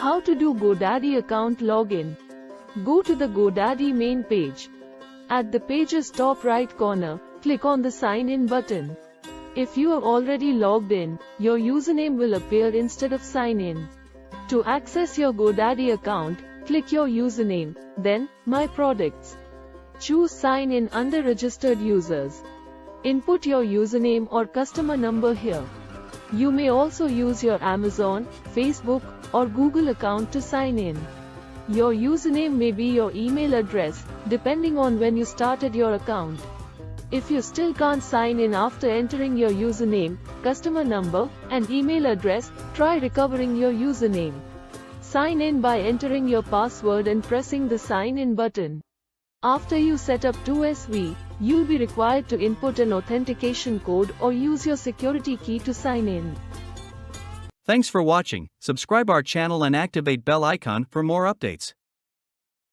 How to do GoDaddy account login. Go to the GoDaddy main page. At the page's top right corner, click on the Sign In button. If you are already logged in, your username will appear instead of Sign In. To access your GoDaddy account, click your username, then My Products. Choose Sign In under Registered Users. Input your username or customer number here. You may also use your Amazon, Facebook, or Google account to sign in. Your username may be your email address, depending on when you started your account. If you still can't sign in after entering your username, customer number, and email address, try recovering your username. Sign in by entering your password and pressing the Sign In button. After you set up ASV, you'll be required to input an authentication code or use your security key to sign in. Thanks for watching. Subscribe our channel and activate bell icon for more updates.